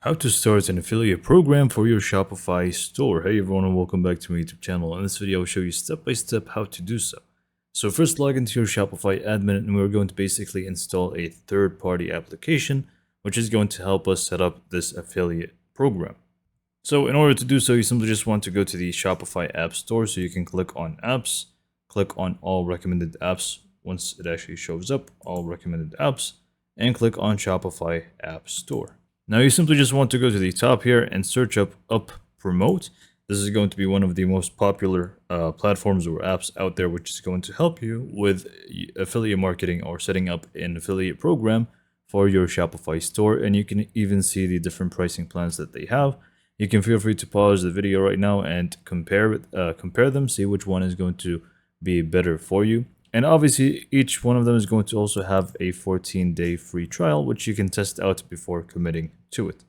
How to start an affiliate program for your Shopify store. Hey everyone and welcome back to my YouTube channel. In this video I'll show you step by step how to do so. So first log into your Shopify admin and we're going to basically install a third-party application which is going to help us set up this affiliate program. So in order to do so you simply just want to go to the Shopify app store, so you can click on apps, click on all recommended apps once it actually shows up, all recommended apps, and click on Shopify app store. Now you simply just want to go to the top here and search up Promote. This is going to be one of the most popular platforms or apps out there, which is going to help you with affiliate marketing or setting up an affiliate program for your Shopify store. And you can even see the different pricing plans that they have. You can feel free to pause the video right now and compare them, see which one is going to be better for you. And obviously, each one of them is going to also have a 14-day free trial, which you can test out before committing to it.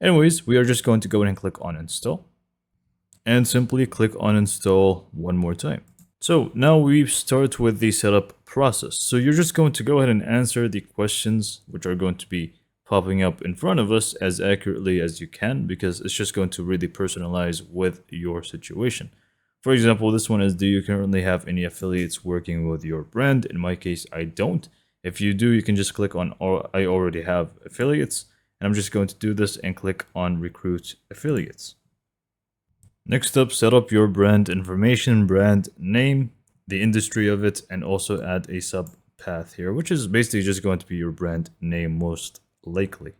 Anyways, we are just going to go ahead and click on install. And simply click on install one more time. So now we start with the setup process. So you're just going to go ahead and answer the questions which are going to be popping up in front of us as accurately as you can, because it's just going to really personalize with your situation. For example, this one is, do you currently have any affiliates working with your brand? In my case, I don't. If you do, you can just click on I already have affiliates. And I'm just going to do this and click on recruit affiliates. Next up, set up your brand information, brand name, the industry of it, and also add a sub path here, which is basically just going to be your brand name most likely.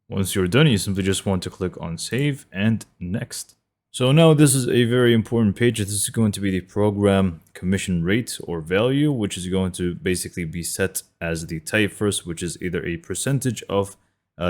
Once you're done, you simply just want to click on save and next. So now this is a very important page. This is going to be the program commission rate or value, which is going to basically be set as the type first, which is either a percentage of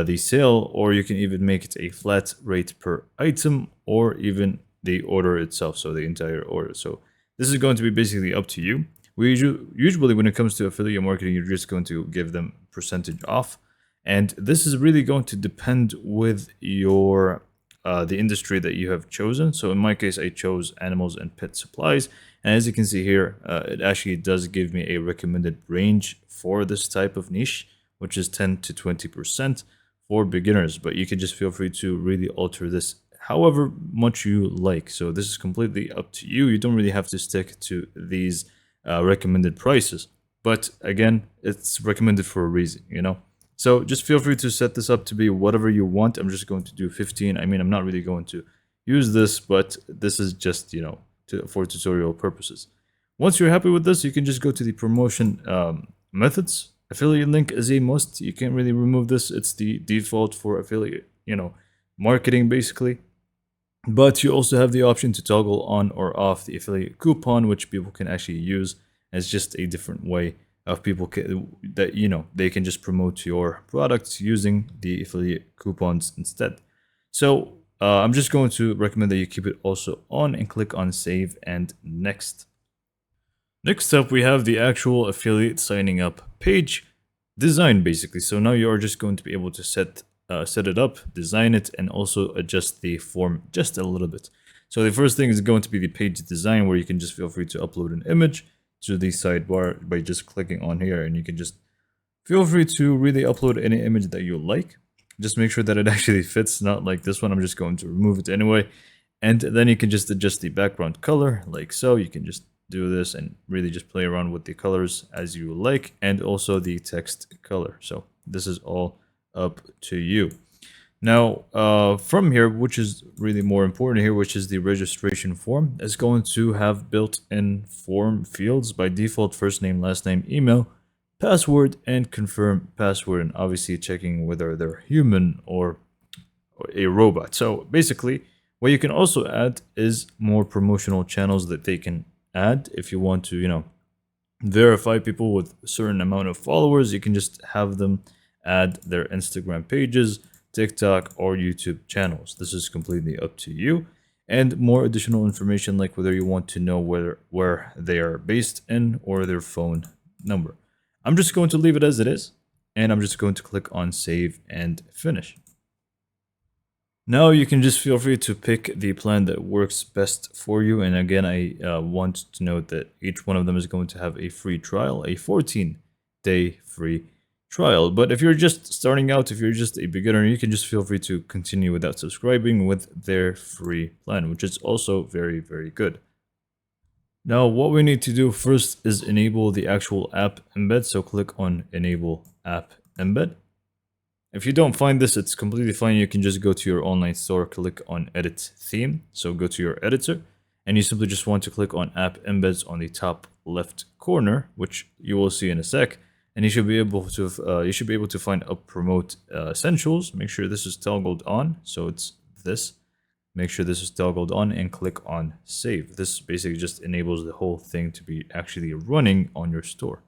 the sale, or you can even make it a flat rate per item, or even the order itself, so the entire order. So this is going to be basically up to you. We usually, when it comes to affiliate marketing, you're just going to give them percentage off. And this is really going to depend with your the industry that you have chosen. So in my case, I chose animals and pet supplies. And as you can see here, it actually does give me a recommended range for this type of niche, which is 10 to 20% for beginners. But you can just feel free to really alter this however much you like. So this is completely up to you. You don't really have to stick to these recommended prices. But again, it's recommended for a reason, you know? So just feel free to set this up to be whatever you want. I'm just going to do 15. I mean, I'm not really going to use this, but this is just, you know, for tutorial purposes. Once you're happy with this, you can just go to the promotion methods. Affiliate link is a must. You can't really remove this. It's the default for affiliate, you know, marketing basically. But you also have the option to toggle on or off the affiliate coupon, which people can actually use as just a different way of people that, you know, they can just promote your products using the affiliate coupons instead. So I'm just going to recommend that you keep it also on and click on save and next. Next up, we have the actual affiliate signing up page design basically. So now you are just going to be able to set it up, design it, and also adjust the form just a little bit. So the first thing is going to be the page design, where you can just feel free to upload an image to the sidebar by just clicking on here, and you can just feel free to really upload any image that you like. Just make sure that it actually fits, not like this one. I'm just going to remove it anyway. And then you can just adjust the background color like so. You can just do this and really just play around with the colors as you like, and also the text color. So this is all up to you. Now, from here, which is really more important here, which is the registration form, is going to have built-in form fields by default: first name, last name, email, password, and confirm password, and obviously checking whether they're human or a robot. So basically, what you can also add is more promotional channels that they can add. If you want to, you know, verify people with a certain amount of followers, you can just have them add their Instagram pages, TikTok, or YouTube channels. This is completely up to you. And more additional information, like whether you want to know where they are based in or their phone number. I'm just going to leave it as it is, and I'm just going to click on save and finish. Now you can just feel free to pick the plan that works best for you. And again, I want to note that each one of them is going to have a free trial, a 14-day free trial. But if you're just starting out, if you're just a beginner, you can just feel free to continue without subscribing with their free plan, which is also very, very good. Now, what we need to do first is enable the actual app embed. So click on enable app embed. If you don't find this, it's completely fine. You can just go to your online store, click on edit theme. So go to your editor and you simply just want to click on app embeds on the top left corner, which you will see in a sec. And you should be able to find up promote essentials. Make sure this is toggled on. So it's this. Make sure this is toggled on and click on save. This basically just enables the whole thing to be actually running on your store.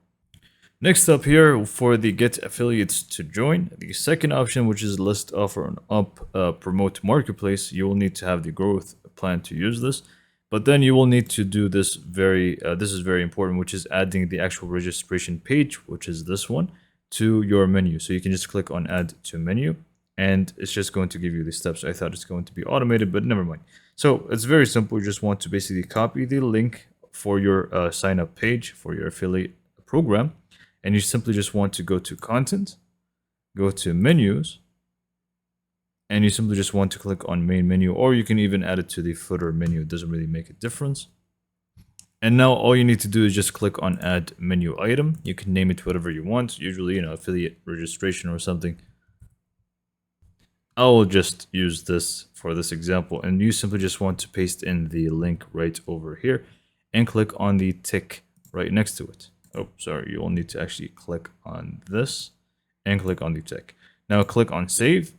Next up here for the get affiliates to join, the second option, which is list offer and up promote marketplace, you will need to have the growth plan to use this. But then you will need to do this this is very important, which is adding the actual registration page, which is this one, to your menu. So you can just click on add to menu and it's just going to give you the steps. I thought it's going to be automated, but never mind. So it's very simple. You just want to basically copy the link for your sign up page for your affiliate program. And you simply just want to go to content, go to menus, and you simply just want to click on main menu, or you can even add it to the footer menu. It doesn't really make a difference. And now all you need to do is just click on add menu item. You can name it whatever you want, usually, affiliate registration or something. I will just use this for this example, and you simply just want to paste in the link right over here and click on the tick right next to it. Oh, sorry, you will need to actually click on this and click on the tick. Now click on save,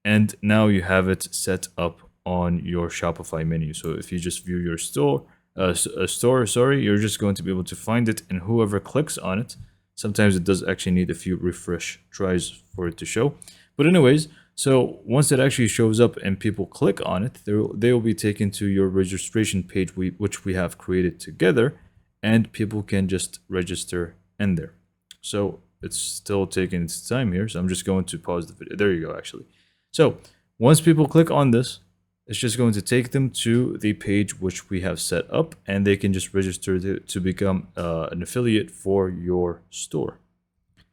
and now you have it set up on your Shopify menu. So if you just view your store, you're just going to be able to find it, and whoever clicks on it, sometimes it does actually need a few refresh tries for it to show. But anyways, so once it actually shows up and people click on it, they will be taken to your registration page, which we have created together. And people can just register in there. So it's still taking its time here. So I'm just going to pause the video. There you go, actually. So once people click on this, it's just going to take them to the page which we have set up, and they can just register to become an affiliate for your store.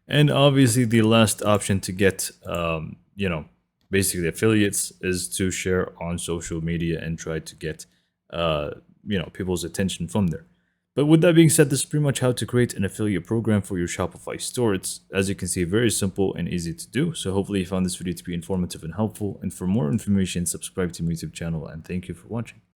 And obviously the last option to get, basically affiliates is to share on social media and try to get, people's attention from there. But with that being said, this is pretty much how to create an affiliate program for your Shopify store. It's, as you can see, very simple and easy to do. So hopefully you found this video to be informative and helpful. And for more information, subscribe to my YouTube channel, and thank you for watching.